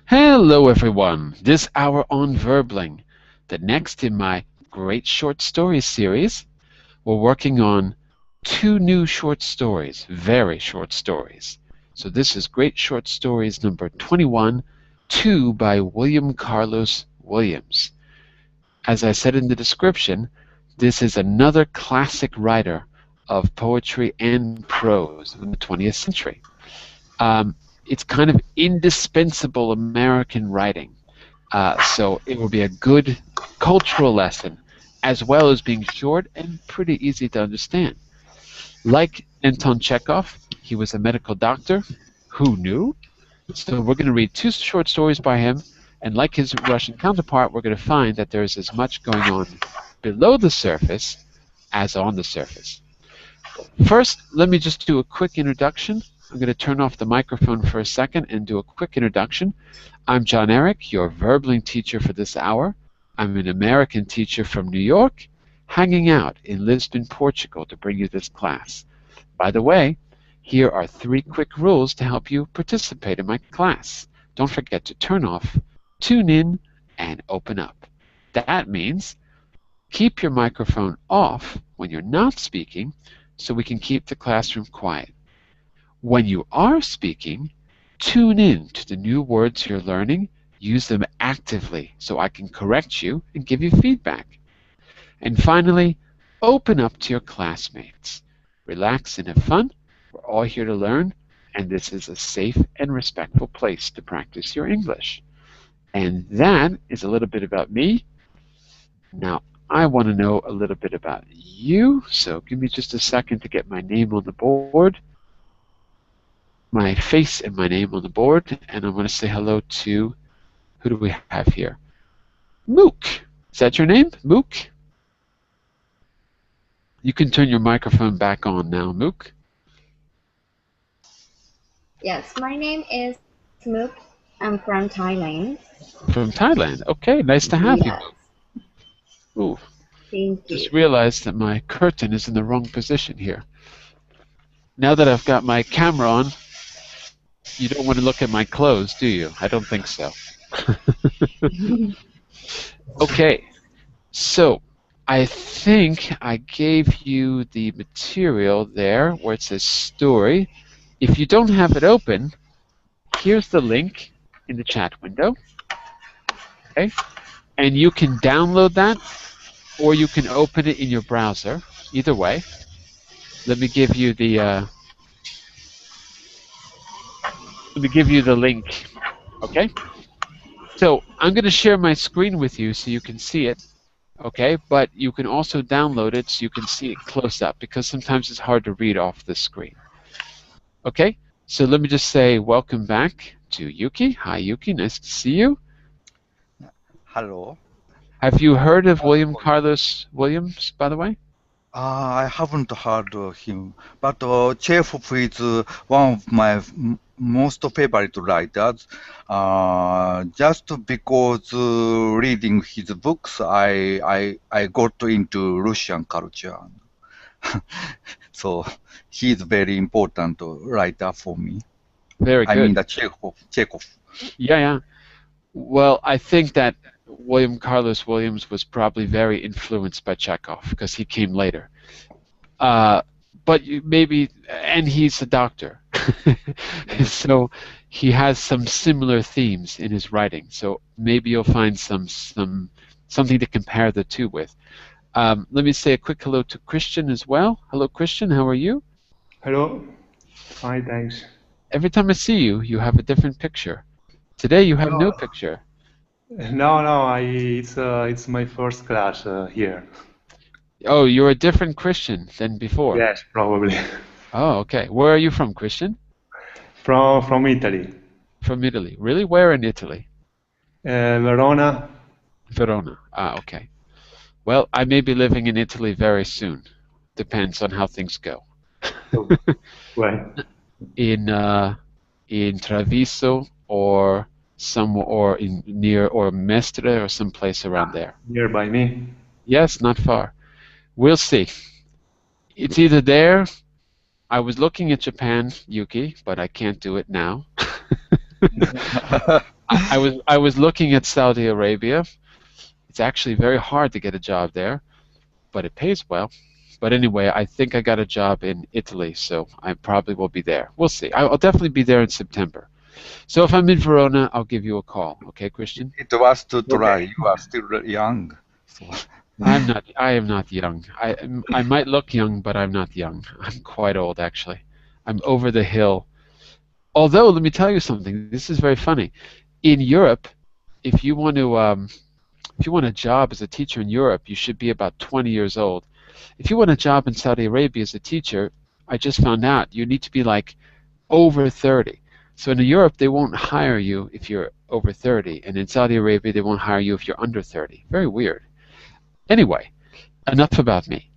Hello everyone, this hour on Verbling. The next in my great short stories series, we're working on two new short stories, very short stories. So this is Great Short Stories number 21, 2 by William Carlos Williams. As I said in the description, this is another classic writer of poetry and prose in the 20th century. It's kind of indispensable American writing. So it will be a good cultural lesson, as well as being short and pretty easy to understand. Like Anton Chekhov, he was a medical doctor. Who knew? So we're going to read two short stories by him, and like his Russian counterpart, we're going to find that there's as much going on below the surface as on the surface. First, let me just do a quick introduction. I'm going to turn off the microphone for a second and do a quick introduction. I'm John Eric, your Verbling teacher for this hour. I'm an American teacher from New York, hanging out in Lisbon, Portugal to bring you this class. By the way, here are 3 quick rules to help you participate in my class. Don't forget to turn off, tune in, and open up. That means keep your microphone off when you're not speaking so we can keep the classroom quiet. When you are speaking, tune in to the new words you're learning, use them actively so I can correct you and give you feedback. And finally, open up to your classmates. Relax and have fun. We're all here to learn, and this is a safe and respectful place to practice your English. And that is a little bit about me. Now, I want to know a little bit about you, so give me just a second to get my name on the board. My face and my name on the board, and I'm going to say hello to, who do we have here? Mook. Is that your name, Mook? You can turn your microphone back on now, Mook. Yes, my name is Mook. I'm from Thailand. From Thailand. Okay, nice to have you, Mook. Ooh, Thank you. just realized that my curtain is in the wrong position here. Now that I've got my camera on, you don't want to look at my clothes, do you? I don't think so. Okay, so I think I gave you the material there where it says story. If you don't have it open, here's the link in the chat window. Okay, and you can download that or you can open it in your browser. Either way, let me give you the link. Okay, so I'm going to share my screen with you so you can see it. Okay, but you can also download it so you can see it close up because sometimes it's hard to read off the screen. Okay, so let me just say welcome back to Yuki. Hi Yuki, nice to see you. Hello. Have you heard of William Carlos Williams, by the way? I haven't heard of him, but Chekhov is one of my most favorite writers. Just because reading his books, I got into Russian culture. So he's very important writer for me. Very good. I mean the Chekhov. Yeah. Well, I think that William Carlos Williams was probably very influenced by Chekhov because he came later. But maybe, and he's a doctor, so he has some similar themes in his writing. So maybe you'll find something to compare the two with. Let me say a quick hello to Christian as well. Hello, Christian. How are you? Hello. Fine, thanks. Every time I see you, you have a different picture. Today you have no picture. No, it's my first class here. Oh, you're a different Christian than before. Yes, probably. Oh, okay. Where are you from, Christian? From Italy. From Italy. Really? Where in Italy? Verona. Verona. Ah, okay. Well, I may be living in Italy very soon. Depends on how things go. Where? In Treviso or near Mestre or someplace around there. Nearby me. Yes, not far. We'll see. It's either there I was looking at Japan, Yuki, but I can't do it now. I was looking at Saudi Arabia. It's actually very hard to get a job there, but it pays well. But anyway, I think I got a job in Italy, so I probably will be there. We'll see. I'll definitely be there in September. So if I'm in Verona, I'll give you a call. Okay, Christian? It was to try. You are still young. So. I'm not. I am not young. I might look young, but I'm not young. I'm quite old, actually. I'm over the hill. Although, let me tell you something. This is very funny. In Europe, if you want a job as a teacher in Europe, you should be about 20 years old. If you want a job in Saudi Arabia as a teacher, I just found out you need to be like over 30. So in Europe, they won't hire you if you're over 30, and in Saudi Arabia, they won't hire you if you're under 30. Very weird. Anyway, enough about me.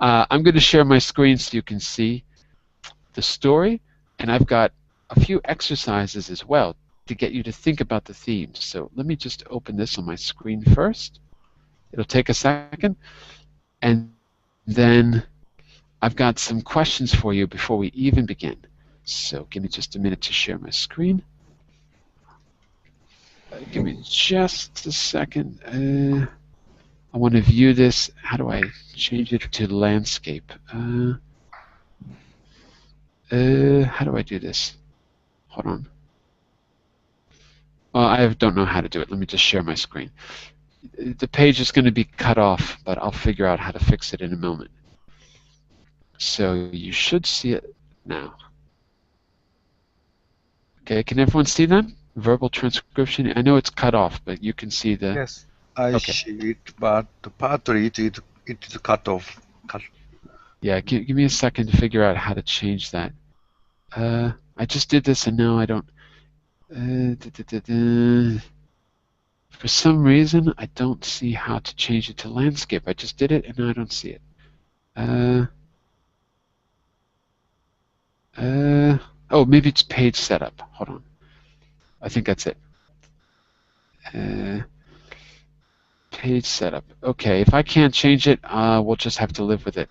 I'm going to share my screen so you can see the story, and I've got a few exercises as well to get you to think about the themes. So let me just open this on my screen first. It'll take a second, and then I've got some questions for you before we even begin. So give me just a minute to share my screen. Give me just a second. I want to view this. How do I change it to landscape? How do I do this? Hold on. Well, I don't know how to do it. Let me just share my screen. The page is going to be cut off, but I'll figure out how to fix it in a moment. So you should see it now. Okay, can everyone see that? Verbal transcription. I know it's cut off, but you can see the... Yes, I see it, but partly it is cut off. Yeah, give me a second to figure out how to change that. I just did this and now I don't... For some reason, I don't see how to change it to landscape. I just did it and now I don't see it. Oh, maybe it's page setup. Hold on. I think that's it. Page setup. Okay, if I can't change it, we'll just have to live with it.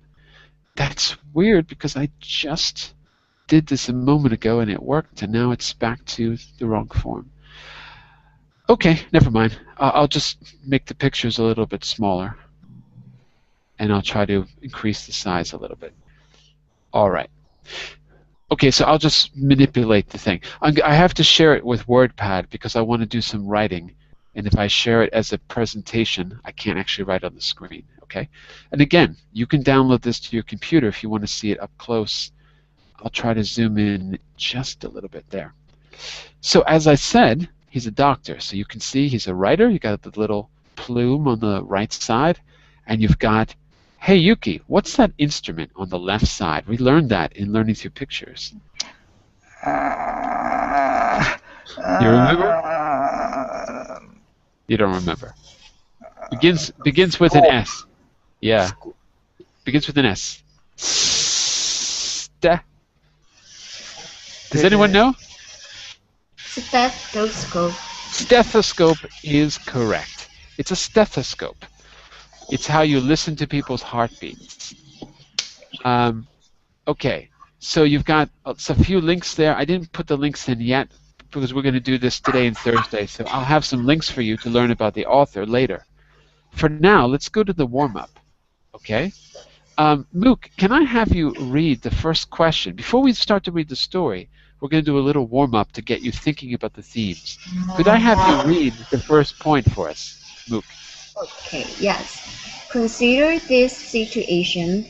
That's weird because I just did this a moment ago and it worked, and now it's back to the wrong form. Okay, never mind. I'll just make the pictures a little bit smaller, and I'll try to increase the size a little bit. All right. Okay, so I'll just manipulate the thing. I have to share it with WordPad because I want to do some writing, and if I share it as a presentation, I can't actually write on the screen, okay? And again, you can download this to your computer if you want to see it up close. I'll try to zoom in just a little bit there. So as I said, he's a doctor, so you can see he's a writer. You got the little plume on the right side, and you've got, hey Yuki, what's that instrument on the left side? We learned that in Learning Through Pictures. You remember? You don't remember. Begins with an S. Yeah. Begins with an S. Does anyone know? Stethoscope. Stethoscope is correct. It's a stethoscope. It's how you listen to people's heartbeats. Okay, so you've got a few links there. I didn't put the links in yet because we're going to do this today and Thursday, so I'll have some links for you to learn about the author later. For now, let's go to the warm-up, okay? Mook, can I have you read the first question? Before we start to read the story, we're going to do a little warm-up to get you thinking about the themes. Could I have you read the first point for us, Mook? Okay, yes. Consider this situation.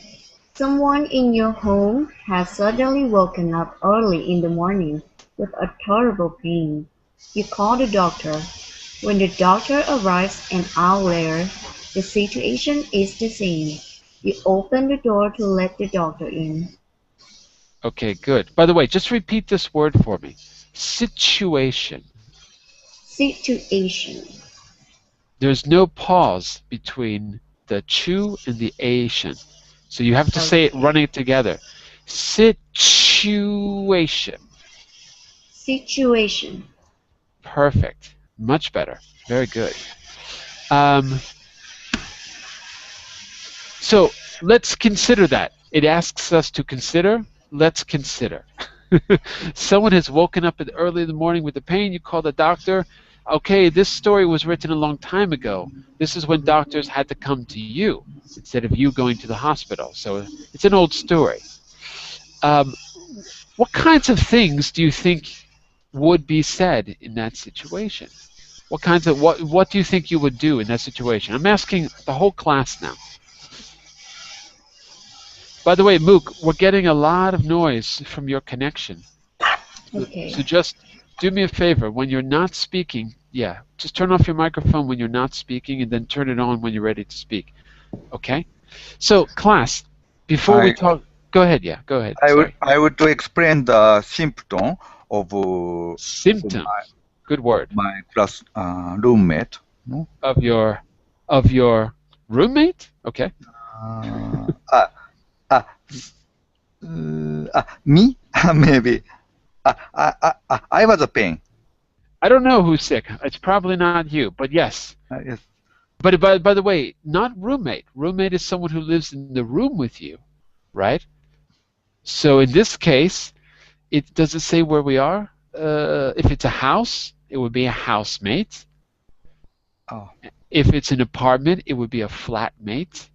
Someone in your home has suddenly woken up early in the morning with a terrible pain. You call the doctor. When the doctor arrives an hour later, the situation is the same. You open the door to let the doctor in. Okay, good. By the way, just repeat this word for me. Situation. Situation. There's no pause between the chu and the ation. So you have to say it running together. Situation. Situation. Perfect. Much better. Very good. So let's consider that. It asks us to consider. Let's consider. Someone has woken up early in the morning with a pain. You call the doctor. Okay, this story was written a long time ago. This is when doctors had to come to you instead of you going to the hospital. So it's an old story. What kinds of things do you think would be said in that situation? What do you think you would do in that situation? I'm asking the whole class now. By the way, Mook, we're getting a lot of noise from your connection. Okay. So just do me a favor. When you're not speaking, just turn off your microphone when you're not speaking and then turn it on when you're ready to speak. Okay? So, class, before we talk... Go ahead, go ahead. I would explain the symptom of... Symptom. Good word. My class roommate. No? Of your roommate? Okay. Me? Maybe. I was a pain. I don't know who's sick. It's probably not you, but yes. Yes. But by the way, not roommate. Roommate is someone who lives in the room with you, right? So in this case, does it say where we are? If it's a house, it would be a housemate. Oh. If it's an apartment, it would be a flatmate,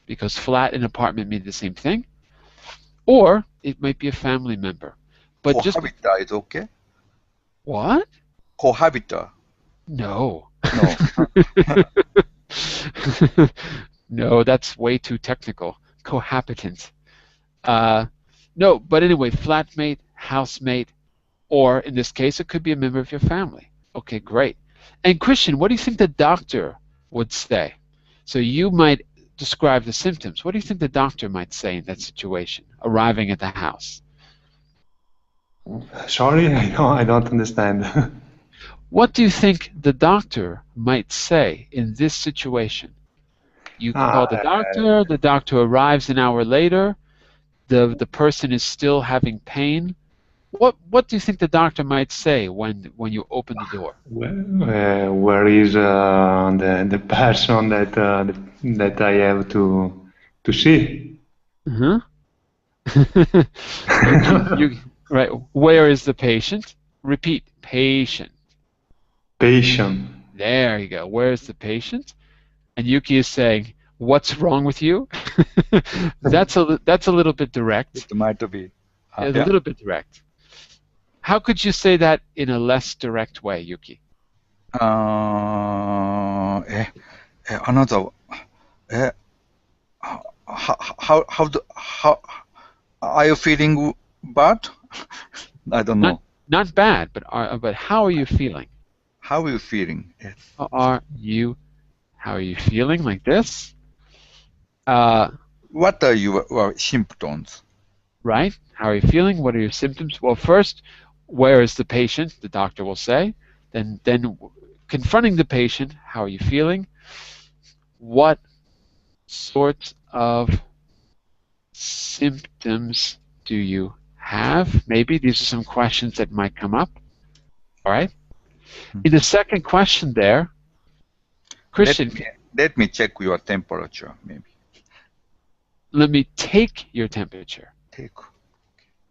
because flat and apartment mean the same thing. Or it might be a family member. But cohabiter is okay? What? Cohabiter. No. No. No, that's way too technical. Cohabitant. No, but anyway, flatmate, housemate, or in this case, it could be a member of your family. Okay, great. And Christian, what do you think the doctor would say? So you might describe the symptoms. What do you think the doctor might say in that situation, arriving at the house? Sorry, I don't understand. What do you think the doctor might say in this situation? You call the doctor arrives an hour later, the person is still having pain. What do you think the doctor might say when you open the door? Where is the person that I have to see? Right. Where is the patient? Repeat. Patient. Patient. There you go. Where is the patient? And Yuki is saying, "What's wrong with you?" That's a little bit direct. It might be. A little bit direct. How could you say that in a less direct way, Yuki? Another. How are you feeling bad? I don't know. Not bad, but how are you feeling? How are you feeling? Yes. How are you feeling? Like this? What are your symptoms? Right. How are you feeling? What are your symptoms? Well, first, where is the patient? The doctor will say. Then confronting the patient, how are you feeling? What sorts of symptoms do you have? Maybe these are some questions that might come up. All right. In the second question there, Christian. Let me check your temperature, maybe. Let me take your temperature. Take.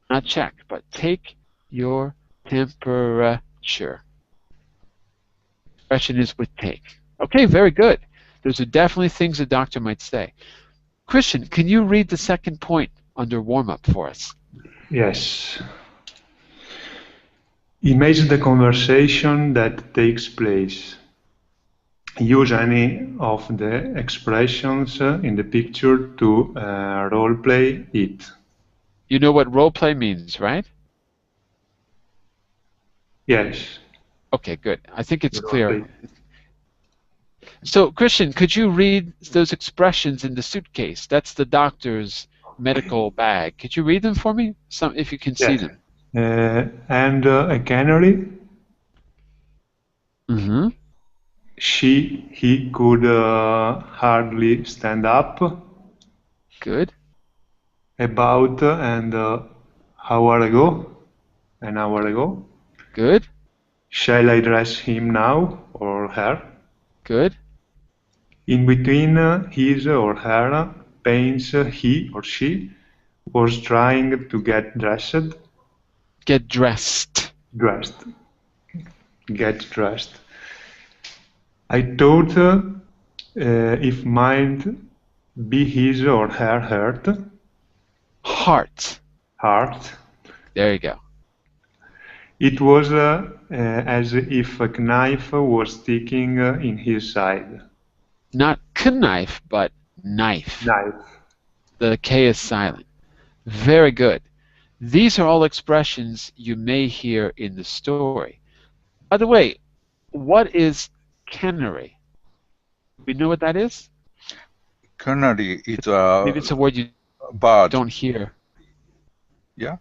Not check, but take your temperature. Expression is with take. Okay, very good. Those are definitely things the doctor might say. Christian, can you read the second point under warm-up for us? Yes. Imagine the conversation that takes place. Use any of the expressions in the picture to role-play it. You know what role-play means, right? Yes. Okay, good. I think it's clear. So, Christian, could you read those expressions in the suitcase? That's the doctor's medical bag. Could you read them for me? If you can see them. And a canary. Mm-hmm. He could hardly stand up. Good. About an hour ago. Good. Shall I dress him now or her? Good. In between his or her pains he or she was trying to get dressed. Get dressed. Get dressed. I thought if might be his or her Heart. heart. There you go. It was as if a knife was sticking in his side. Not knife, but knife. Knife. The K is silent. Very good. These are all expressions you may hear in the story. By the way, what is canary? We know what that is? Canary is Maybe it's a word you bird. don't hear. Yeah.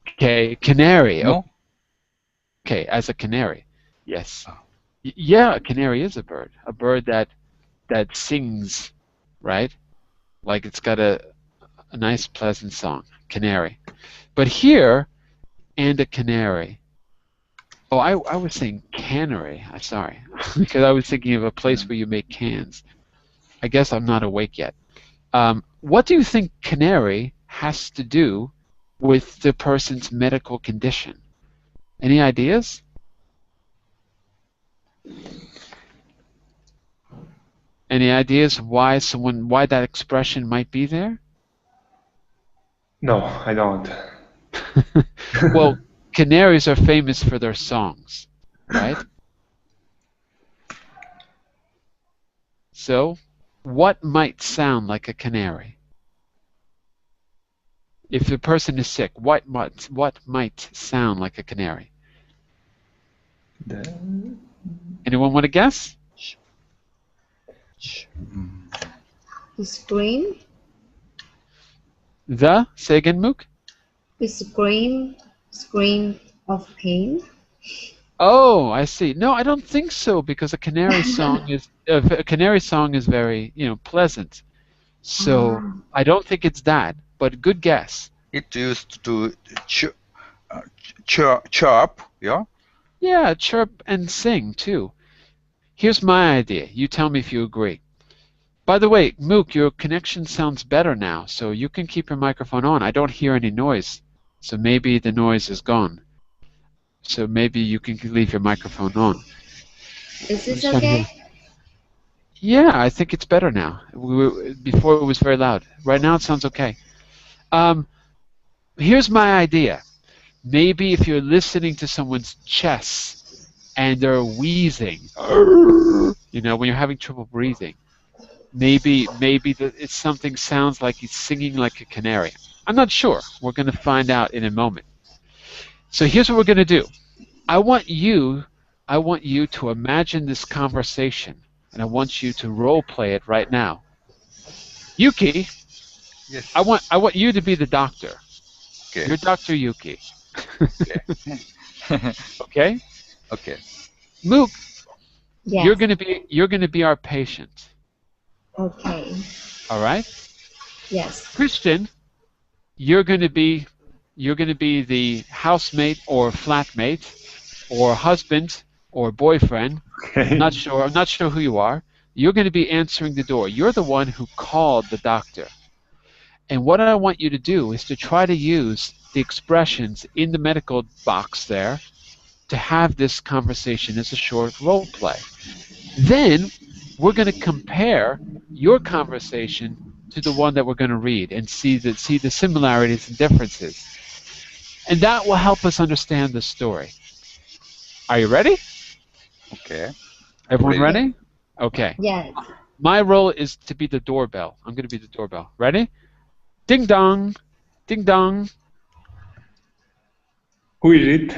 Okay, canary. No. Okay, as a canary. Yes. Yeah, a canary is a bird that sings, right? Like it's got a nice, pleasant song, canary. But here, and a canary. Oh, I was saying cannery. I'm sorry, because I was thinking of a place where you make cans. I guess I'm not awake yet. What do you think canary has to do with the person's medical condition? Any ideas? Any ideas why that expression might be there? No, I don't. Well, canaries are famous for their songs, right? So, what might sound like a canary? If the person is sick, what might sound like a canary? Anyone want to guess? The scream. Say again, Mook? The scream of pain. Oh, I see. No, I don't think so, because a canary song is very, pleasant. So I don't think it's that, but good guess. It used to chirp, yeah? Yeah, chirp and sing too. Here's my idea. You tell me if you agree. By the way, Mook, your connection sounds better now, so you can keep your microphone on. I don't hear any noise, so maybe the noise is gone. So maybe you can leave your microphone on. Is this okay? Yeah, I think it's better now. Before it was very loud. Right now it sounds okay. Here's my idea. Maybe if you're listening to someone's chest and they're wheezing, when you're having trouble breathing, maybe something sounds like he's singing like a canary. I'm not sure. We're going to find out in a moment. So here's what we're going to do. I want you to imagine this conversation, and I want you to role play it right now. Yuki, yes. I want you to be the doctor. Okay. You're Dr. Yuki. Okay. Okay? Okay. Mook, Yes. you're going to be our patient. Okay. All right? Yes. Christian, you're going to be the housemate or flatmate or husband or boyfriend. Okay. I'm not sure who you are. You're going to be answering the door. You're the one who called the doctor. And what I want you to do is to try to use the expressions in the medical box there to have this conversation as a short role play. Then we're going to compare your conversation to the one that we're going to read and see the similarities and differences. And that will help us understand the story. Are you ready? Okay. Everyone ready? Okay. Yes. My role is to be the doorbell. I'm going to be the doorbell. Ready? Ding dong. Ding dong. Who is it?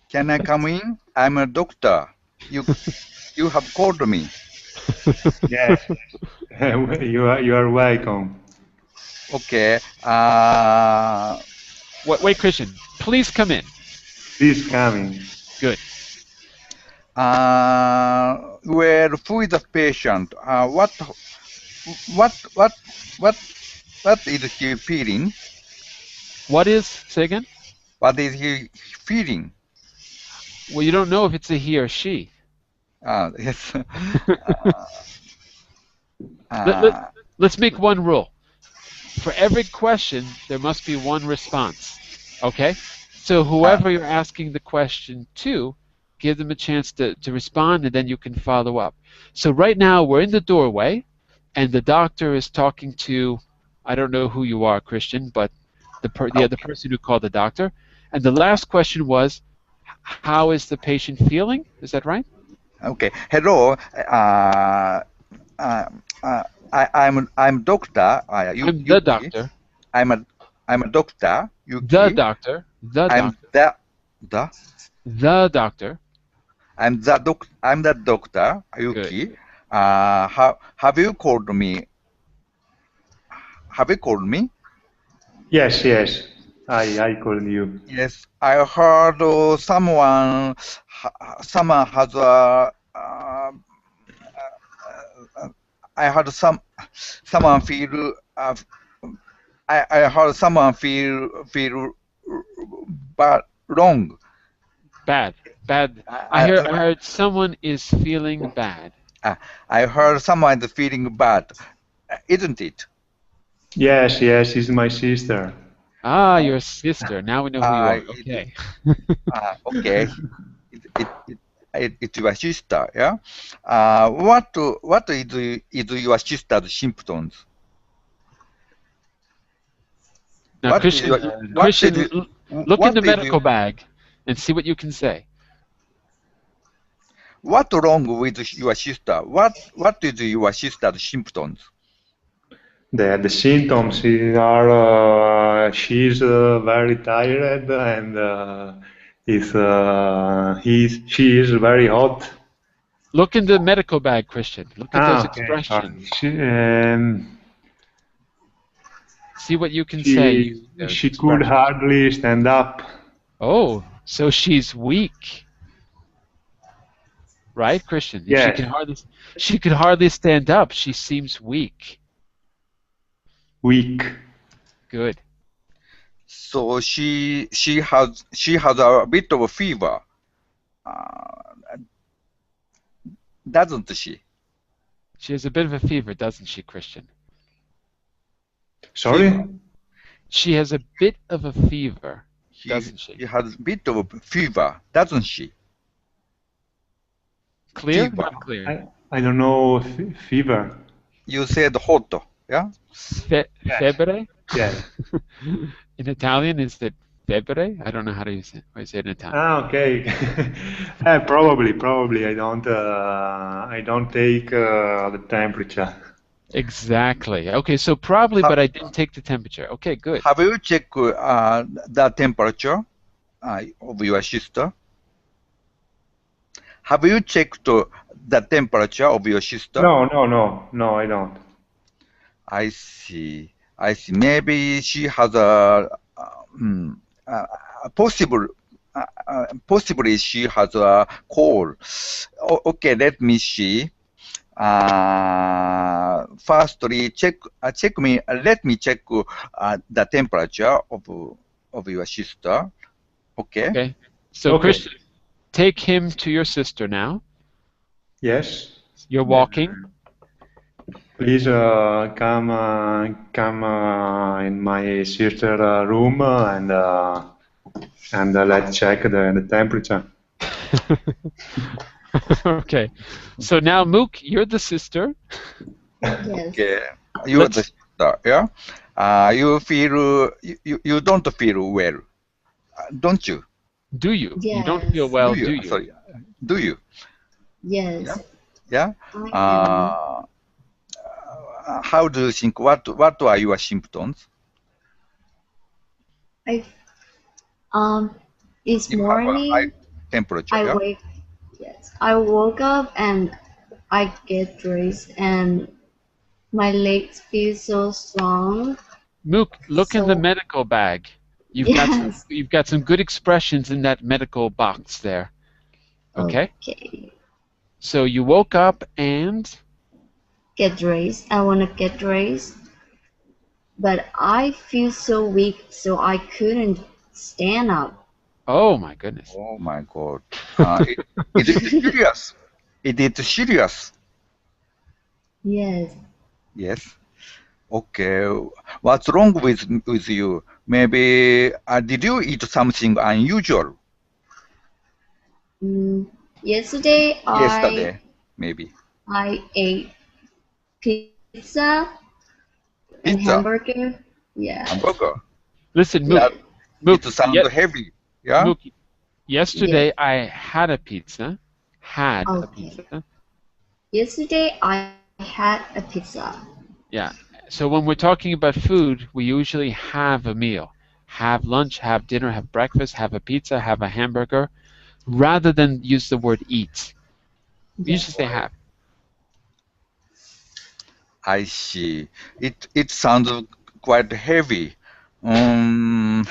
Can I come in? I'm a doctor. You have called me. Yes. You are welcome. Okay. Wait, Christian. Please come in. Please come in. Good. Well, who is the patient? What is he feeling? What is? Say again? What is he feeling? Well, you don't know if it's a he or she. Yes. Let's make one rule. For every question, there must be one response. Okay? So whoever you're asking the question to, give them a chance to respond, and then you can follow up. So right now, we're in the doorway, and the doctor is talking to, I don't know who you are, Christian, but the other person who called the doctor. And the last question was, how is the patient feeling? Is that right? Okay. Hello. I'm doctor. I'm the doctor. I'm a doctor. Yuki. The doctor. The I'm doctor. the. The doctor. I'm the doctor. Yuki. Good. Have you called me? Have you called me? Yes, yes. I called you. Yes, I heard someone has a. I heard someone feel. I heard someone feel bad, wrong. Bad. I heard someone is feeling bad. I heard someone is feeling bad, isn't it? Yes, it's my sister. Ah, your sister. Now we know who you are. Okay. Okay. It's your sister, yeah? What is your sister's symptoms? Now, What Christian, is your- look in the medical bag and see what you can say. What wrong with your sister? What is your sister's symptoms? The symptoms are she's very tired and she is very hot. Look in the medical bag, Christian. Look at those expressions. See what you can say. She could hardly stand up. Oh, so she's weak. Right, Christian? Yeah. She could hardly stand up. She seems weak. Weak. Good. So she has a bit of a fever, doesn't she? She has a bit of a fever, doesn't she, Christian? Sorry? Fever. She has a bit of a fever, doesn't she? She has a bit of a fever, doesn't she? Clear? Fever. Not clear. I don't know fever. You said hot, yeah? Febbre? Yeah. In Italian, is it febbre? I don't know how to use it. I say it in Italian. Okay. Probably. I don't take the temperature. Exactly. Okay, so probably, but I didn't take the temperature. Okay, good. Have you checked the temperature of your sister? Have you checked the temperature of your sister? No, I don't. I see. Maybe she has a possibly she has a cold. Okay, let me see. Firstly, let me check the temperature of your sister. Okay. Okay. So, Okay. Christian, take him to your sister now. Yes. You're walking. Please come in my sister room and let's check the temperature. Okay. So now, Mook, you're the sister. Yes. Okay. You are the sister, yeah. You don't feel well, don't you? Do you? Yes. You don't feel well, do you? Sorry. Do you? Yes. Yeah. I am. How do you think? What are your symptoms? This You have a high morning temperature. I Yeah? I woke up and I get dressed and my legs feel so strong. Mook, look in the So- medical bag. Yes. You've got some good expressions in that medical box there. Okay? Okay. So you woke up and Get dressed. I want to get dressed. But I feel so weak, so I couldn't stand up. oh my goodness. Oh my God. It is serious. It is serious. Yes. Yes. Okay. What's wrong with you? Maybe did you eat something unusual Yesterday yesterday? Maybe I ate pizza and pizza, hamburger. Yes. hamburger. Listen, Yes. It Mook, sounds heavy. Yeah. Mook, Yes. yesterday I had a pizza. Had a Okay. pizza. Yesterday I had a pizza. Yeah. So when we're talking about food, we usually have a meal. Have lunch, have dinner, have breakfast, have a pizza, have a hamburger, rather than use the word eat. We usually Yes. say have. I see. It sounds quite heavy. Um,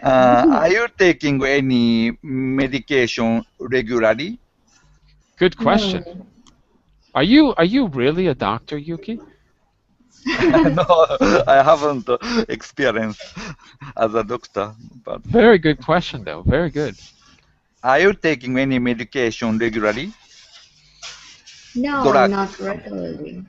are you taking any medication regularly? Good No. question. Are you really a doctor, Yuki? No, I haven't experienced as a doctor. But Very good question, though. Very good. are you taking any medication regularly? No, Drug, not something. regularly.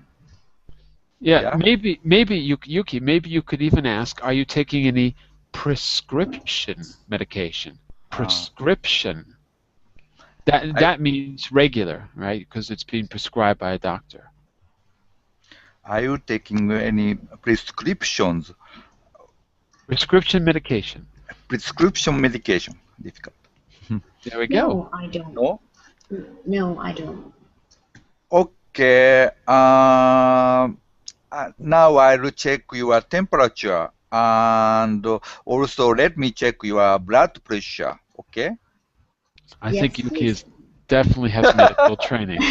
Yeah, Yeah. maybe Yuki, maybe you could even ask, are you taking any prescription medication? Uh, Prescription. That I, that means regular, right? Because it's being prescribed by a doctor. are you taking any prescriptions? Prescription medication. Prescription medication. Difficult. There we go. No, I don't. No. No, I don't. Okay. Now I'll check your temperature and also let me check your blood pressure. Okay. I Yes, think Yuki please. is definitely has medical training.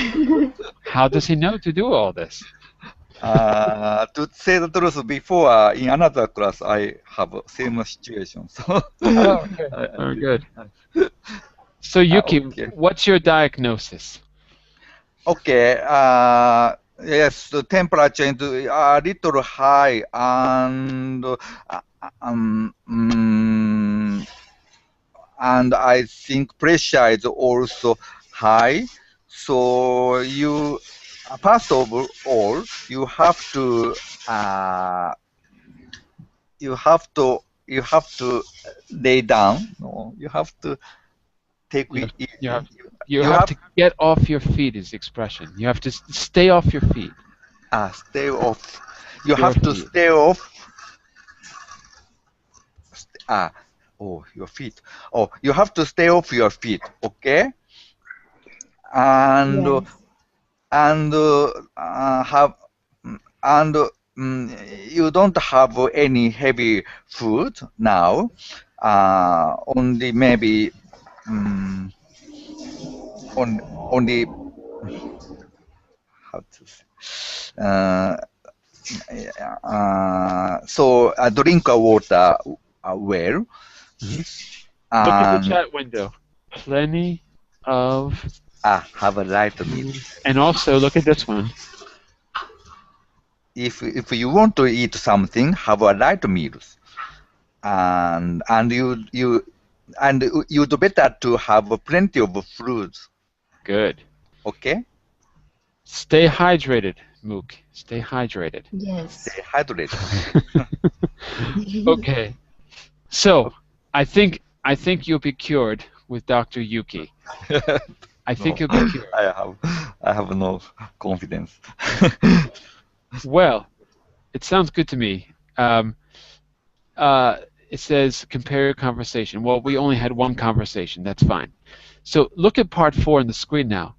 How does he know to do all this? To say the truth, before in another class, I have same situation. So, Oh, okay. Very good. So Yuki, okay. what's your diagnosis? Okay. Yes, the temperature is a little high, and um, mm, and I think pressure is also high. So you, first of all, you have to you have to lay down. No, you have to take You it. have, you have, you You have have to get off your feet is the expression. You have to stay off your feet. stay off. You Your have to feet. stay off. Oh, your feet. Oh, you have to stay off your feet. Okay, and Yes. and have and you don't have any heavy food now. Only maybe only how to say. So drink water well. Look at the And chat window. Plenty of, have a light meal. and also look at this one. If you want to eat something, have a light meals. And you'd better to have plenty of fruits. Good. Okay? Stay hydrated, Mook. Stay hydrated. Yes. Stay hydrated. Okay. So I think you'll be cured with Dr. Yuki. I think No, you'll be cured. I have no confidence. Well, it sounds good to me. It says compare your conversation. Well, we only had one conversation. That's fine. So look at part 4 on the screen now.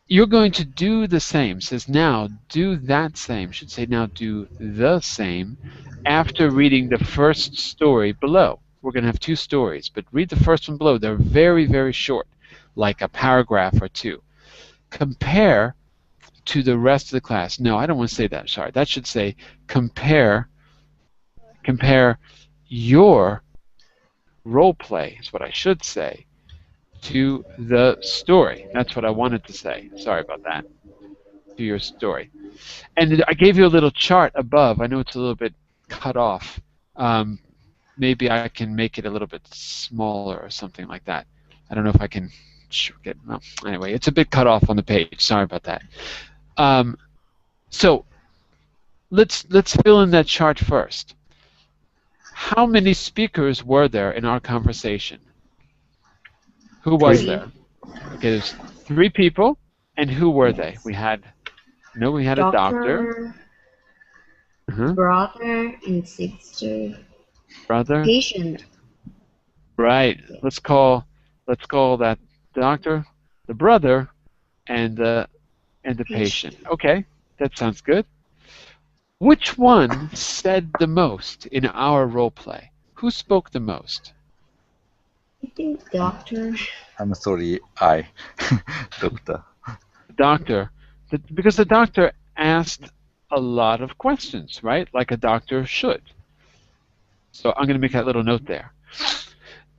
You're going to do the same. It says now do that same. Should say now do the same after reading the first story below. We're going to have 2 stories, but read the first one below. They're very, very short, like a paragraph or 2. Compare to the rest of the class. No, I don't want to say that. Sorry. That should say compare your role play is what I should say to the story. That's what I wanted to say. Sorry about that. To your story. And I gave you a little chart above. I know it's a little bit cut off. Maybe I can make it a little bit smaller or something like that. I don't know if I can well, anyway, it's a bit cut off on the page. Sorry about that. So let's fill in that chart first. How many speakers were there in our conversation? Who was Three. there? Okay, there's 3 people, and who were they? We had a doctor, brother, and sister. brother. Patient. Right. Let's call that doctor, the brother, and the patient. Okay, that sounds good. Which one said the most in our role play? Who spoke the most? I think doctor. I'm sorry, I, doctor. Doctor, because the doctor asked a lot of questions, right? Like a doctor should. So I'm going to make that little note there.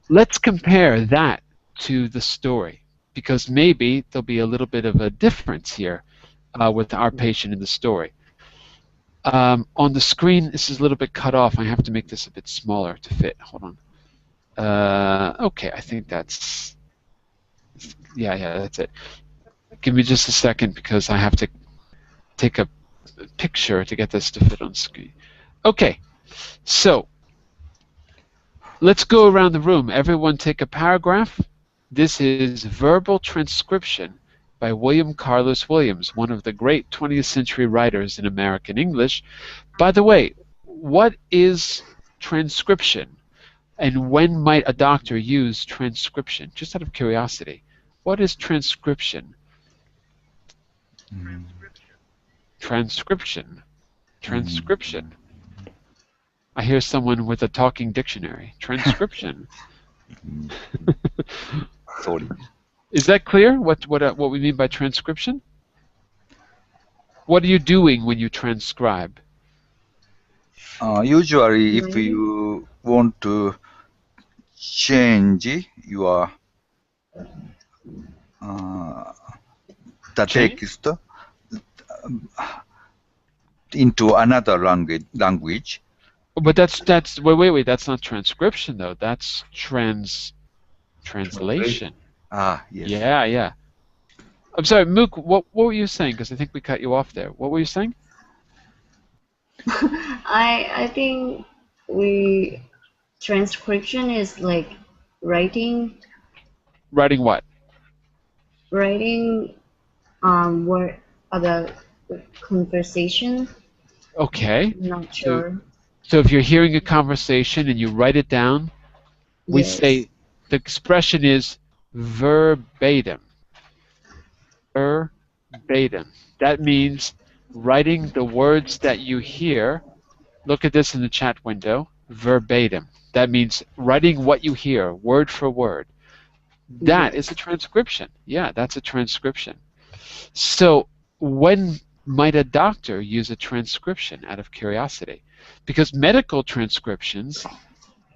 Let's compare that to the story, because maybe there'll be a little bit of a difference here with our patient in the story. On the screen, this is a little bit cut off. I have to make this a bit smaller to fit. Hold on. Okay, I think that's... Yeah, that's it. Give me just a second because I have to take a picture to get this to fit on screen. Okay, so let's go around the room. Everyone take a paragraph. This is verbal transcription by William Carlos Williams, one of the great 20th century writers in American English. By the way, what is transcription? And when might a doctor use transcription? Just out of curiosity, what is transcription? Transcription. I hear someone with a talking dictionary. Transcription. Sorry. Is that clear? What we mean by transcription? What are you doing when you transcribe? Usually, if you want to change your the text into another language. But that's wait. That's not transcription though. That's translation. Ah, yes. Yeah. I'm sorry, Mook. What were you saying? Because I think we cut you off there. What were you saying? I think transcription is like writing. Writing what? Writing word about conversation. Okay. I'm not sure. So if you're hearing a conversation and you write it down, we Yes. say the expression is verbatim. Verbatim. That means writing the words that you hear. Look at this in the chat window. Verbatim. That means writing what you hear, word for word. That is a transcription. Yeah, that's a transcription. So when might a doctor use a transcription, out of curiosity? Because medical transcriptions,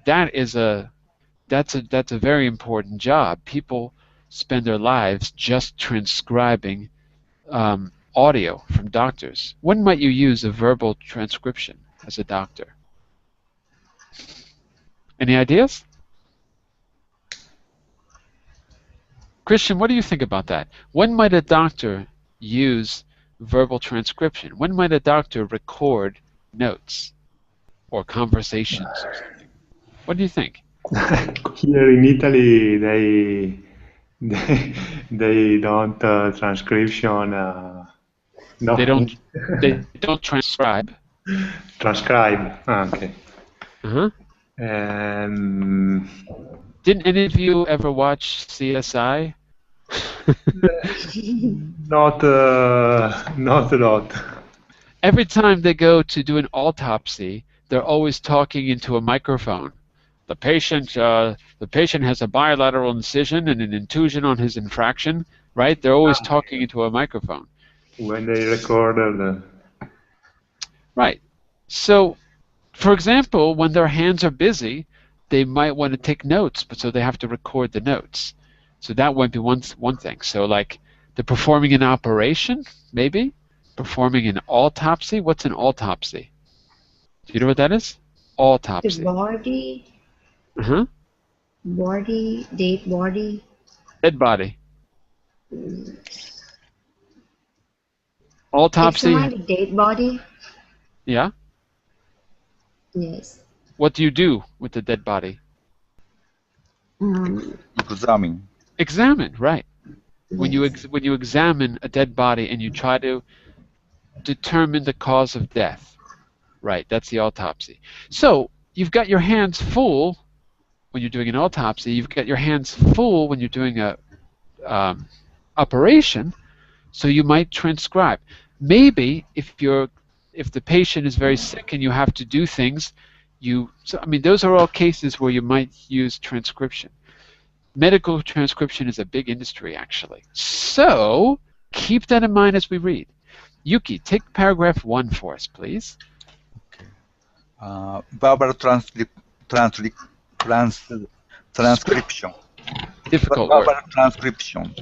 that's a very important job. People spend their lives just transcribing audio from doctors. When might you use a verbal transcription as a doctor? Any ideas? Christian, what do you think about that? When might a doctor use verbal transcription? When might a doctor record notes or conversations or something? What do you think? Here in Italy, they don't transcription. No. They don't transcribe. Transcribe. Okay. Uh-huh. Didn't any of you ever watch CSI? Not a lot. Every time they go to do an autopsy, they're always talking into a microphone. The patient has a bilateral incision and an intusion on his infraction, right? They're always talking into a microphone. When they recorded. Right. So, for example, when their hands are busy, they might want to take notes, but so they have to record the notes. So that might be one thing. So like they're performing an operation, maybe? Performing an autopsy? What's an autopsy? Do you know what that is? Autopsy. The body. Uh-huh. Body, dead body. Dead body. Mm. Autopsy. Examine the dead body. Yeah. Yes. What do you do with the dead body? Examine. Examine, right? When you Yes. when you examine a dead body and you try to determine the cause of death, right? That's the autopsy. So you've got your hands full when you're doing an autopsy. You've got your hands full when you're doing a operation. So you might transcribe. Maybe if the patient is very sick and you have to do things, I mean, those are all cases where you might use transcription. Medical transcription is a big industry, actually. So keep that in mind as we read. Yuki, take paragraph 1 for us, please. Verbal transcription. Difficult word. Verbal transcription.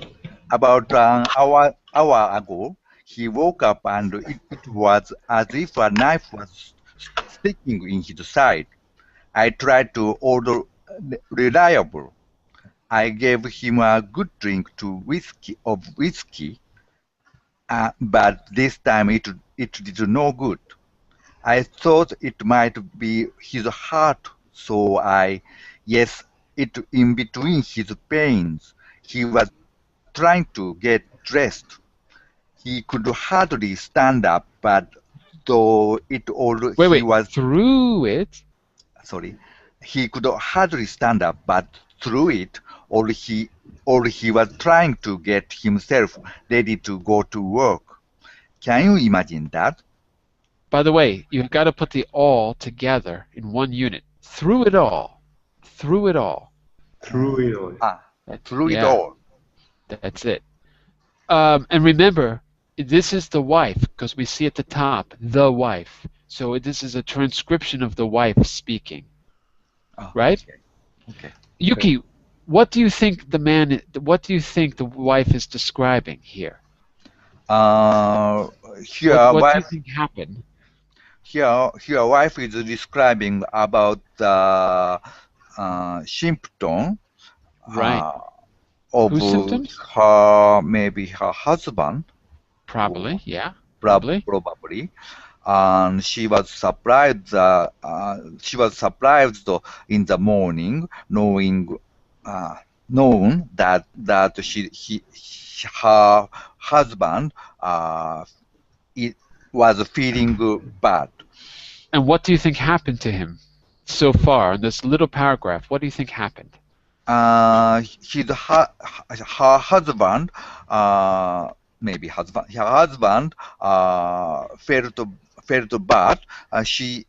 About an hour ago, he woke up and it was as if a knife was sticking in his side. I tried to order reliable. I gave him a good drink of whiskey, but this time it did no good. I thought it might be his heart, so yes, it in between his pains. He was trying to get dressed. He could hardly stand up, but though it all Wait. Through it? Sorry. He could hardly stand up, but through it, or he was trying to get himself ready to go to work. Can you imagine that? By the way, you've got to put the all together in one unit. Through it all. Through it all. Through it all. Through it all. That's it. And remember, this is the wife, because we see at the top, the wife. So this is a transcription of the wife speaking. Right? Okay. Yuki, what do you think what do you think the wife is describing here? Here, what do you think happened? Here, wife is describing about the symptom of whose symptoms? Maybe her husband. Probably, yeah. Probably. And she was surprised. In the morning, knowing that her husband it was feeling bad. And what do you think happened to him so far in this little paragraph? What do you think happened? Her husband, maybe her husband felt bad. He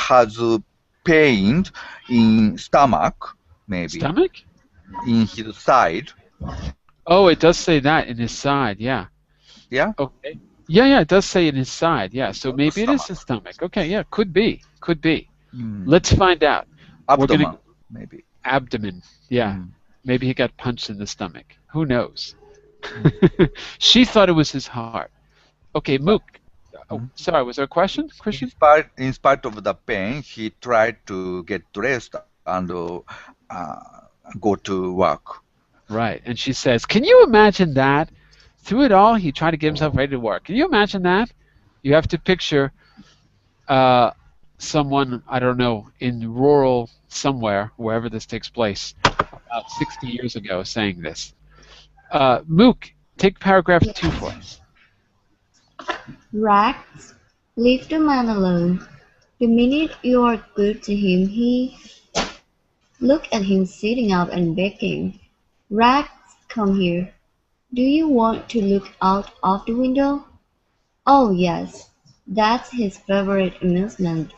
has pain in stomach, maybe. Stomach? In his side. Oh, it does say that in his side, yeah. Yeah? Okay. Yeah, it does say in his side, yeah. So maybe it is his stomach. Okay, yeah, could be. Let's find out. Abdomen, maybe. Abdomen, yeah. Maybe he got punched in the stomach. Who knows? She thought it was his heart. Okay, Mook. Oh, sorry, was there a question, Christian? In spite of the pain, he tried to get dressed and go to work. Right, and she says, can you imagine that? Through it all, he tried to get himself ready to work. Can you imagine that? You have to picture someone, I don't know, in rural somewhere, wherever this takes place, about 60 years ago saying this. Mook, take paragraph 2 for us. Rags, leave the man alone. The minute you are good to him, look at him sitting up and begging. Rags, come here. Do you want to look out of the window? Oh yes, that's his favorite amusement,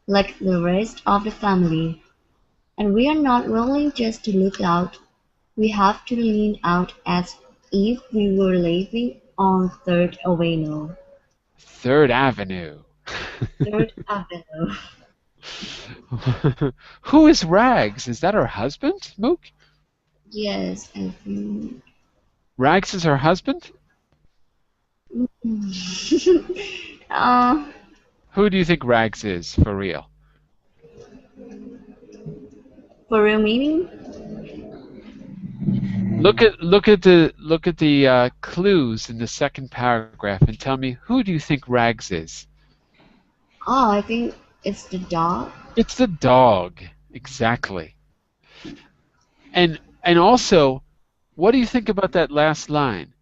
like the rest of the family. And we are not willing just to look out. We have to lean out as if we were living on Third Avenue. Third Avenue. Third Avenue. Who is Rags? Is that her husband, Mook? Yes, I think. Rags is her husband? Who do you think Rags is, for real? For real meaning? Look at the clues in the second paragraph and tell me, who do you think Rags is? Oh, I think it's the dog. It's the dog, exactly. And also, what do you think about that last line?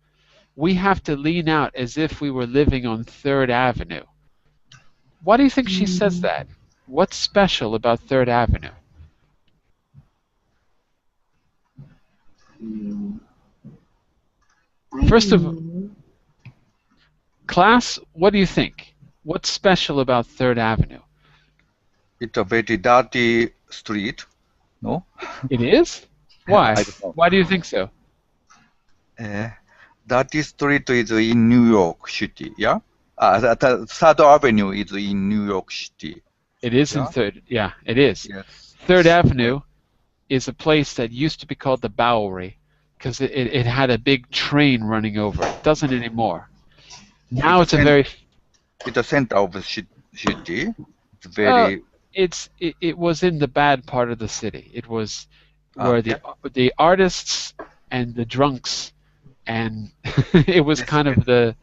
We have to lean out as if we were living on 3rd Avenue. Why do you think she says that? What's special about 3rd Avenue? First of all, class, what do you think? What's special about 3rd Avenue? It's a very dirty street, no? It is? Why? I don't know. Why do you think so? Dirty street is in New York City, yeah? The 3rd Avenue is in New York City. It is in Yeah? 3rd. Yeah, it is. Yes. 3rd Avenue is a place that used to be called the Bowery because it had a big train running over it. Doesn't anymore. Now it's a very... It's the center of the city. It's very... It was in the bad part of the city. It was where the artists and the drunks, and it was kind of the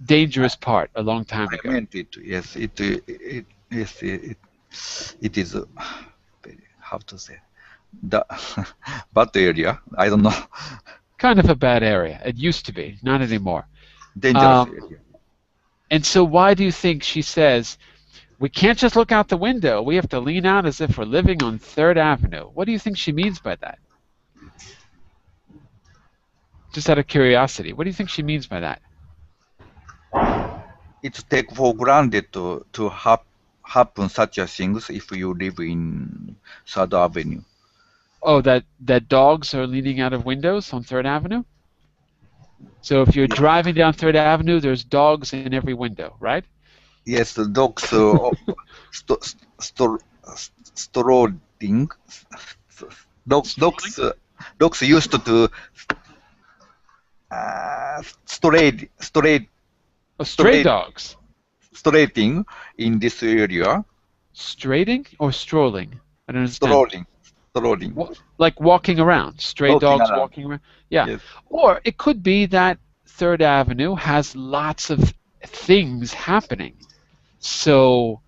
dangerous part a long time I ago. meant it. Yes, it is very, how to say, the bad area. I don't know. Kind of a bad area. It used to be, not anymore. Dangerous area. And so why do you think she says, we can't just look out the window, we have to lean out as if we're living on 3rd Avenue? What do you think she means by that? Just out of curiosity, what do you think she means by that? It's take for granted to happen such a things if you live in 3rd Avenue. Oh, that dogs are leaning out of windows on 3rd Avenue? So if you're driving down 3rd Avenue, there's dogs in every window, right? Yes, the dogs strolling. Dogs used to Stray dogs. straighting in this area. Straighting or strolling? I don't understand. Strolling. Like walking around. Stray Walking dogs around. walking around. Yeah. Yes. Or it could be that 3rd Avenue has lots of things happening. So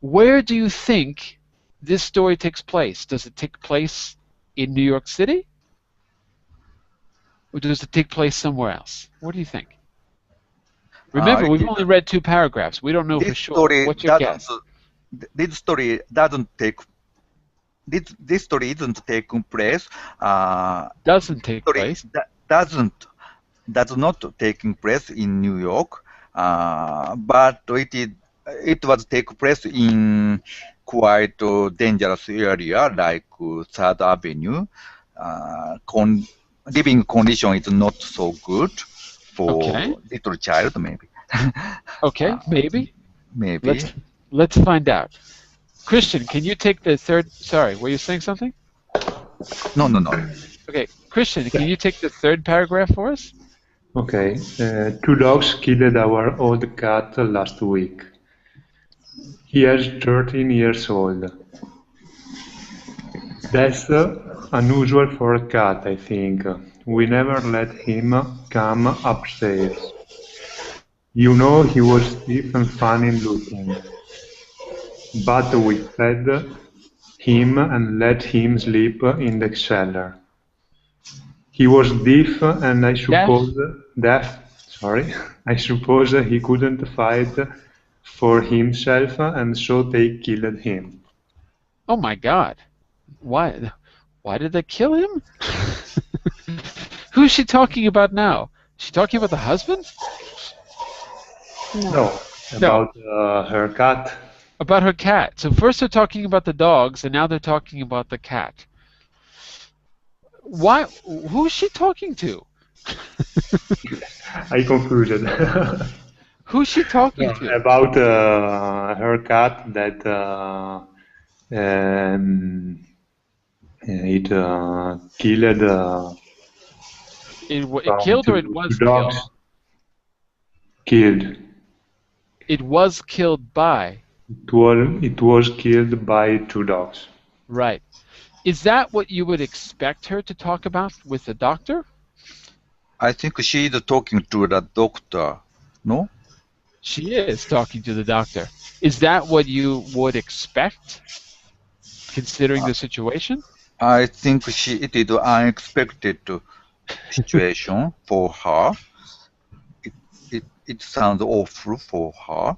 where do you think this story takes place? Does it take place in New York City? Or does it take place somewhere else? What do you think? Remember, we've only read 2 paragraphs. We don't know for sure. What's your guess? This story doesn't take. This story isn't taking place. Doesn't take place. Does not taking place in New York, but it was take place in quite dangerous area like 3rd Avenue. Living condition is not so good for little child, maybe. Okay, maybe. Maybe. Let's find out. Christian, can you take the 3rd? Sorry, were you saying something? No. Okay, Christian, can you take the 3rd paragraph for us? Okay. 2 dogs killed our old cat last week. He is 13 years old. That's unusual for a cat, I think. We never let him come upstairs. You know, he was stiff and funny looking. But we fed him and let him sleep in the cellar. He was deaf, and I suppose I suppose he couldn't fight for himself, and so they killed him. Oh my God! Why did they kill him? Who's she talking about now? Is she talking about the husband? No, about her cat. About her cat. So first they're talking about the dogs, and now they're talking about the cat. Why? Who's she talking to? I confused. Who's she talking to? About her cat that it killed. It killed or it was dogs killed. It was killed by. It was killed by 2 dogs. Right. Is that what you would expect her to talk about with the doctor? I think she is talking to the doctor. No? She is talking to the doctor. Is that what you would expect, considering the situation? I think it is unexpected situation for her. It sounds awful for her.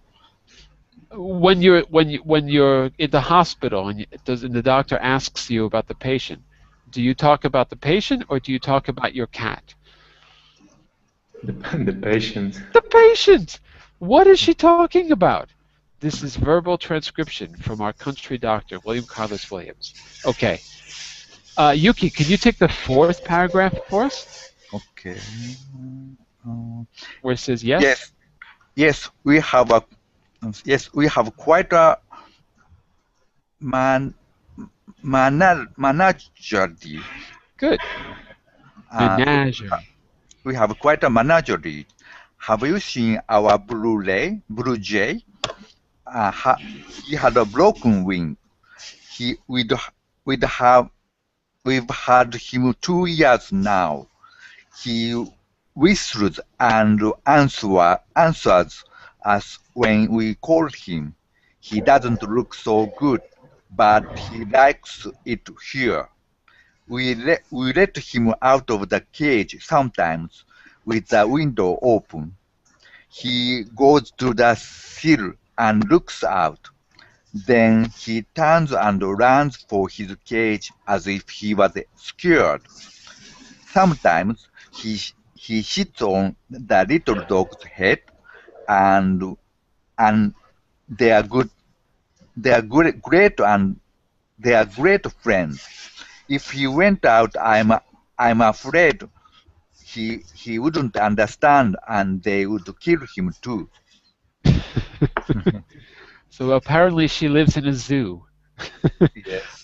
When you're in the hospital and the doctor asks you about the patient, do you talk about the patient or do you talk about your cat? The patient. The patient! What is she talking about? This is verbal transcription from our country doctor, William Carlos Williams. Okay. Yuki, can you take the 4th paragraph for us? Okay. Where it says yes? Yes, we have quite a menagerie. Good. Menagerie. We have quite a menagerie. Have you seen our Blue Jay? He had a broken wing. We've had him 2 years now. He whistles and answers us when we call him. He doesn't look so good, but he likes it here. We let him out of the cage sometimes with the window open. He goes to the sill and looks out. Then he turns and runs for his cage as if he was scared. Sometimes he sits on the little dog's head, and they are great friends. If he went out, I'm afraid he wouldn't understand, and they would kill him too. So apparently she lives in a zoo. Yes.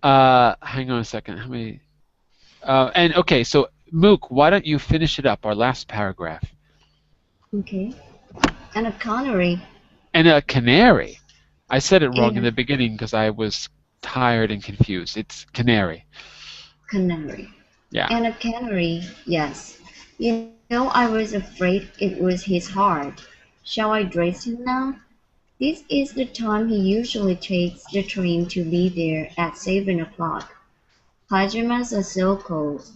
Hang on a second. How many? And okay, so Mook, why don't you finish it up? Our last paragraph. Okay. And a canary. And a canary. I said it wrong in Yeah. the beginning because I was tired and confused. It's canary. Canary. Yeah. And a canary, yes. You know, I was afraid it was his heart. Shall I dress him now? This is the time he usually takes the train to be there at 7 o'clock. Pajamas are so cold.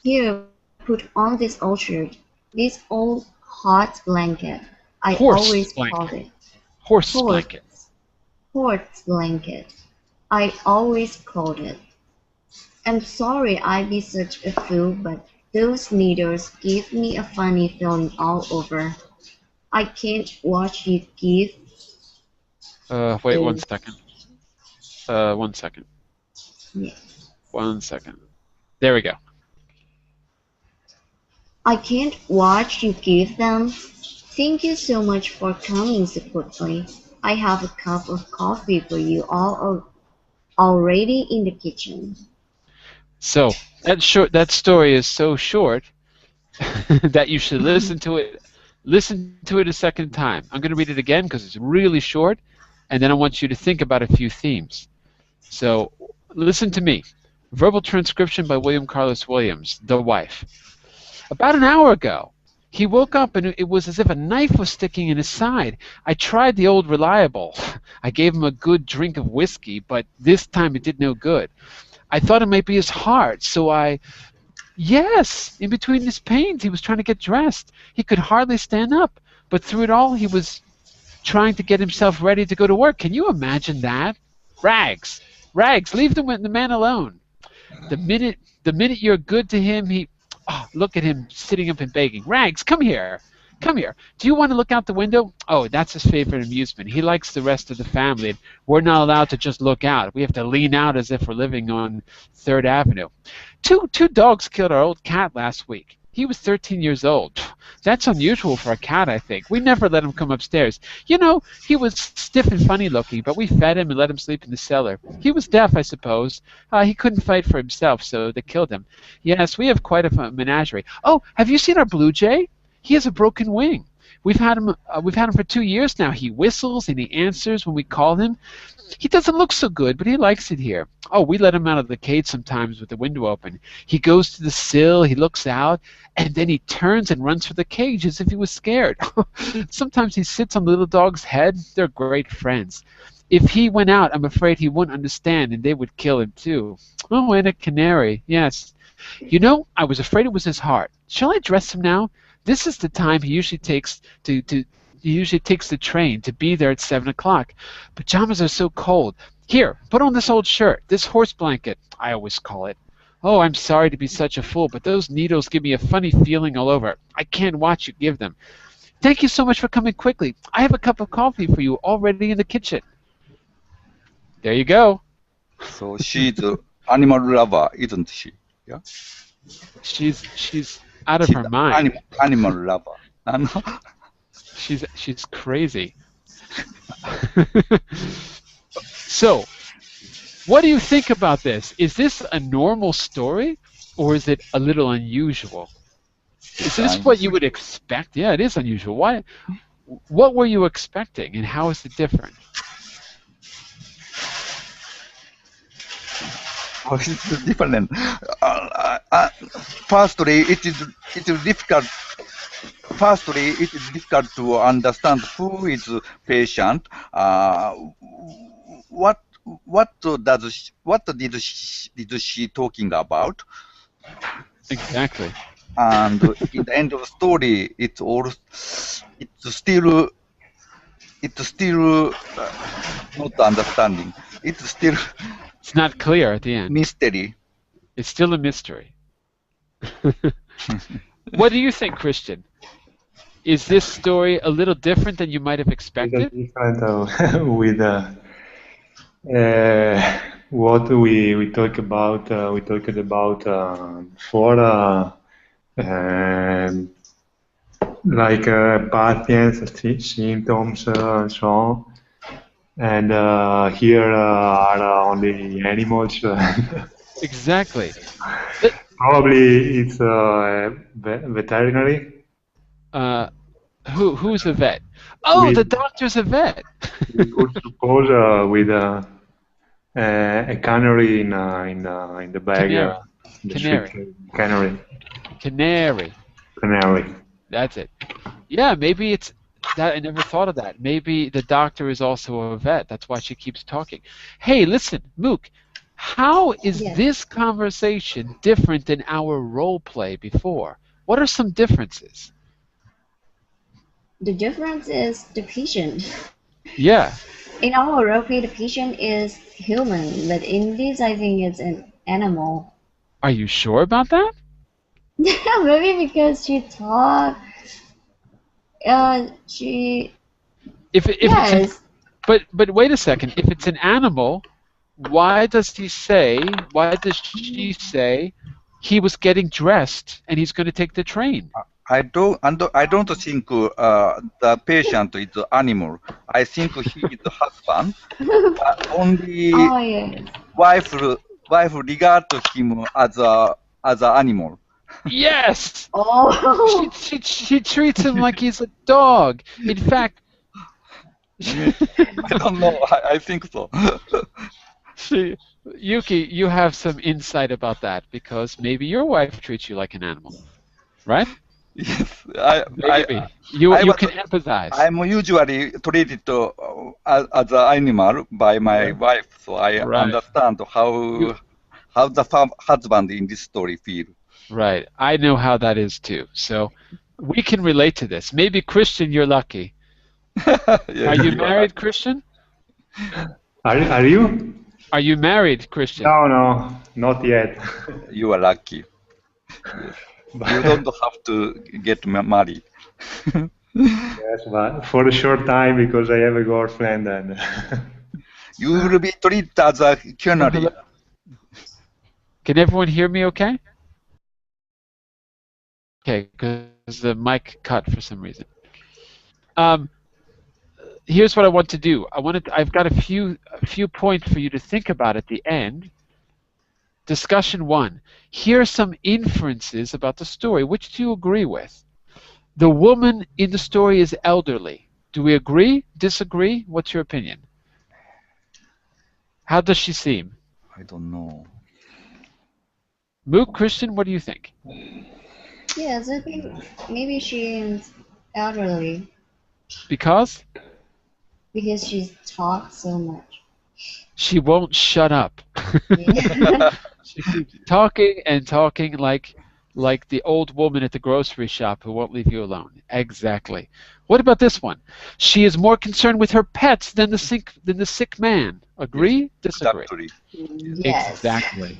Here, put on this old shirt, this old hot blanket. I Horse always blanket. called it. Horse Horse. blanket. Horse blanket. I always called it. I'm sorry I be such a fool, but those needles give me a funny feeling all over. I can't watch you give. Wait 1 second. 1 second. Yeah. 1 second. There we go. I can't watch you give them. Thank you so much for coming so quickly. I have a cup of coffee for you all already in the kitchen. So that story is so short that you should listen to it. Listen to it a second time. I'm going to read it again because it's really short, and then I want you to think about a few themes. So listen to me. Verbal transcription by William Carlos Williams, The Wife. About an hour ago, he woke up and it was as if a knife was sticking in his side. I tried the old reliable. I gave him a good drink of whiskey, but this time it did no good. I thought it might be his heart, so Yes, in between his pains, he was trying to get dressed. He could hardly stand up, but through it all, he was trying to get himself ready to go to work. Can you imagine that? Rags, leave the man alone. The minute you're good to him, look at him sitting up and begging. Rags, come here. Do you want to look out the window? Oh, that's his favorite amusement. He likes the rest of the family, and we're not allowed to just look out. We have to lean out as if we're living on 3rd Avenue. Two dogs killed our old cat last week. He was 13 years old. That's unusual for a cat, I think. We never let him come upstairs. You know, he was stiff and funny looking, but we fed him and let him sleep in the cellar. He was deaf, I suppose. He couldn't fight for himself, so they killed him. Yes, we have quite a menagerie. Oh, have you seen our blue jay? He has a broken wing. We've had him for 2 years now. He whistles and he answers when we call him. He doesn't look so good, but he likes it here. Oh, we let him out of the cage sometimes with the window open. He goes to the sill, he looks out, and then he turns and runs for the cage as if he was scared. Sometimes he sits on the little dog's head. They're great friends. If he went out, I'm afraid he wouldn't understand, and they would kill him too. Oh, and a canary, yes. You know, I was afraid it was his heart. Shall I dress him now? This is the time he usually takes the train to be there at 7 o'clock. Pajamas are so cold. Here, put on this old shirt, this horse blanket, I always call it. Oh, I'm sorry to be such a fool, but those needles give me a funny feeling all over. I can't watch you give them. Thank you so much for coming quickly. I have a cup of coffee for you already in the kitchen. There you go. So she's an animal lover, isn't she? Yeah. She's out of her mind. Animal lover. She's crazy. So, what do you think about this? Is this a normal story, or is it a little unusual? Is this what you would expect? Yeah, it is unusual. Why? What were you expecting, and how is it different? How is it different? Firstly, it is difficult. Firstly, it is difficult to understand who is patient. What did she talking about? Exactly. And in the end of the story, it's still not understanding. It's not clear at the end. Mystery. It's still a mystery. What do you think, Christian? Is this story a little different than you might have expected? Different with what we talked about. We talked about before, like patients, symptoms, and so on. And here are only animals. Exactly. Probably it's veterinary. Who's a vet? Oh, the doctor's a vet. We could suppose with a canary in the bag. Canary. That's it. Yeah, maybe it's that. I never thought of that. Maybe the doctor is also a vet. That's why she keeps talking. Hey, listen, Mook. How is this conversation different than our role play before? What are some differences? The difference is the patient. Yeah. In our role play, the patient is human, but in this, I think it's an animal. Are you sure about that? Yeah, maybe because she talked. Yes. But wait a second. If it's an animal, why does she say he was getting dressed and he's going to take the train? I don't think the patient is the animal. I think he is the husband. Only wife regard him as an animal. Yes. Oh. She treats him like he's a dog. In fact, I don't know. I think so. Yuki, you have some insight about that because maybe your wife treats you like an animal, right? Yes, you can empathize. I'm usually treated as an animal by my wife, so I understand how the husband in this story feels. Right, I know how that is too. So we can relate to this. Maybe Christian, you're lucky. Are you married, Christian? Are you? Are you married, Christian? No, not yet. You are lucky. You don't have to get married. Yes, but for a short time because I have a girlfriend and. You will be treated as a canary. Can everyone hear me okay? Okay, because the mic cut for some reason. Here's what I want to do. I've got a few points for you to think about at the end. Discussion 1. Here are some inferences about the story. Which do you agree with? The woman in the story is elderly. Do we agree? Disagree? What's your opinion? How does she seem? I don't know. Mook, Christian, what do you think? Yes, I think maybe she is elderly Because because she talks so much. she won't shut up. Yeah. She keeps talking and talking like the old woman at the grocery shop who won't leave you alone. Exactly. What about this one? She is more concerned with her pets than the sick man. Agree? Disagree? Exactly. Yes. Exactly.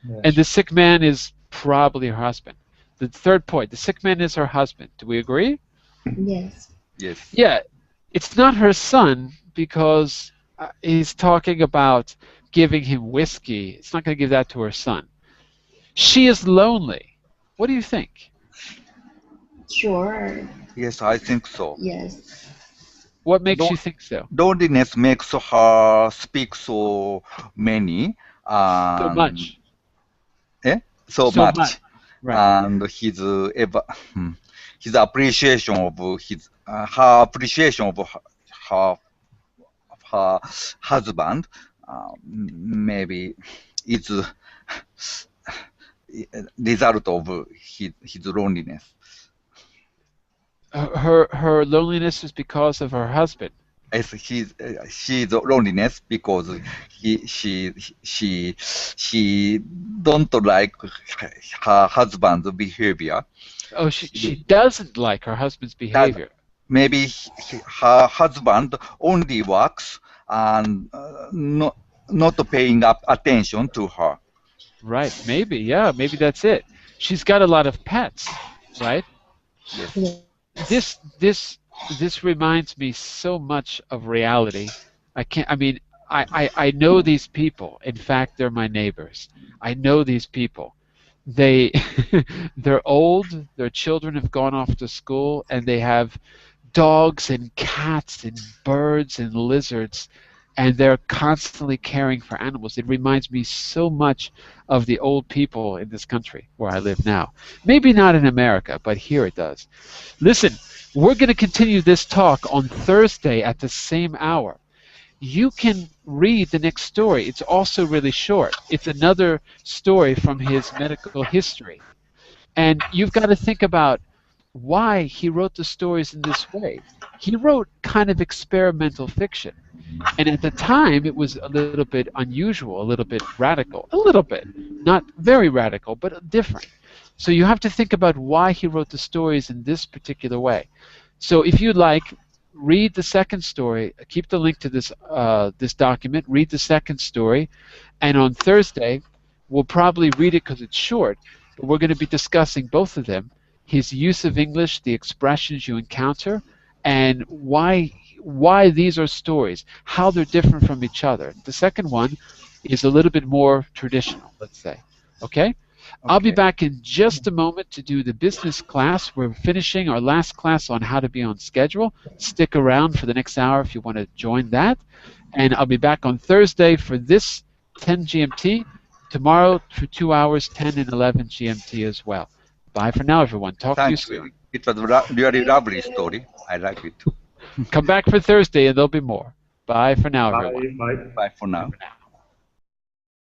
Yes. And the sick man is probably her husband. The third point, the sick man is her husband. Do we agree? Yes. Yes. Yeah. It's not her son because he's talking about giving him whiskey. It's not going to give that to her son. She is lonely. What do you think? Sure. Yes, I think so. Yes. What makes Lo- you think so? Loneliness makes her speak so many So and much. so So much. much. Right. And his appreciation of her appreciation of her husband maybe it's result of his loneliness. Her loneliness is because of her husband. As she's loneliness because she don't like her husband's behavior. Oh, she doesn't like her husband's behavior. Maybe her husband only works and not paying up attention to her. Right. Maybe. Yeah. Maybe that's it. She's got a lot of pets. Right. Yes. This reminds me so much of reality. I know these people. In fact, they're my neighbors. I know these people. They they're old, their children have gone off to school, and they have dogs and cats and birds and lizards, and they're constantly caring for animals. It reminds me so much of the old people in this country where I live now. Maybe not in America, but here it does. Listen, we're going to continue this talk on Thursday at the same hour. You can read the next story. It's also really short. It's another story from his medical history. And you've got to think about why he wrote the stories in this way. He wrote kind of experimental fiction. And at the time, it was a little bit unusual, a little bit radical, a little bit. Not very radical, but different. So you have to think about why he wrote the stories in this particular way. So if you'd like, read the second story. Keep the link to this document. Read the second story. And on Thursday, we'll probably read it because it's short, but we're going to be discussing both of them, his use of English, the expressions you encounter, and why these are stories, how they're different from each other. The second one is a little bit more traditional, let's say. Okay? I'll be back in just a moment to do the business class. We're finishing our last class on how to be on schedule. Stick around for the next hour if you want to join that. And I'll be back on Thursday for this 10 GMT. Tomorrow for 2 hours, 10 and 11 GMT as well. Bye for now, everyone. Talk to you soon. It was really lovely story. I like it. Come back for Thursday and there'll be more. Bye for now, everyone. Bye. Bye for now. For now.